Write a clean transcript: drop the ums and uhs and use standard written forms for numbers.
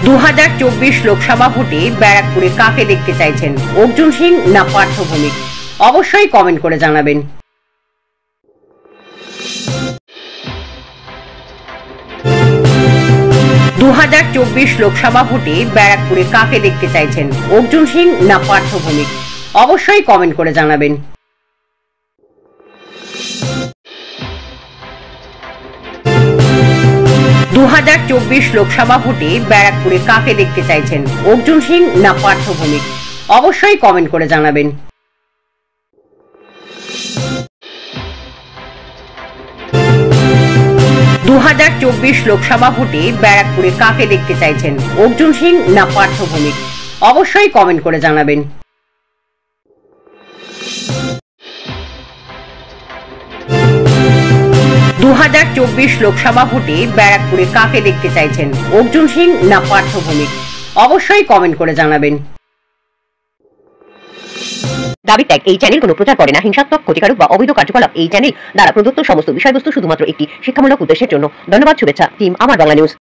2024 লোকসভা ভোটে ব্যারাকপুরে কাকে দেখতে চাইছেন, অর্জুন সিং না পার্থ ভৌমিক? অবশ্যই কমেন্ট করে জানাবেন। লোকসভা ভোটে ব্যারাকপুরে কাকে দেখতে চাইছেন, অর্জুন সিং না পার্থ ভৌমিক? অবশ্যই কমেন্ট করে জানাবেন। 2024 লোকসভা ভোটে ব্যারাকপুরে কাকে দেখতে চাইছেন, অর্জুন সিং না পার্থ ভৌমিক? অবশ্যই কমেন্ট করে জানাবেন। 2024 লোকসভা ভোটে ব্যারাকপুরে কাকে দেখতে চাইছেন, অর্জুন সিং না পার্থ ভৌমিক? অবশ্যই কমেন্ট করে জানাবেন। 2024 লোকসভা ভোটে ব্যারাকপুরে কাকে দেখতে চাইছেন, অর্জুন সিং না পার্থ ভৌমিক? অবশ্যই কমেন্ট করে জানাবেন। দাবি ত্যাগ এই চ্যানেল কোনো প্রচার করে না। হিংসাত্মক, ক্ষতিকারক বা অবৈধ কার্যকলাপ এই চ্যানেল দ্বারা প্রদত্ত সমস্ত বিষয়বস্তু শুধুমাত্র একটি শিক্ষামূলক উদ্দেশ্যের জন্য। ধন্যবাদ। শুভেচ্ছা টিম আমার বাংলা নিউজ।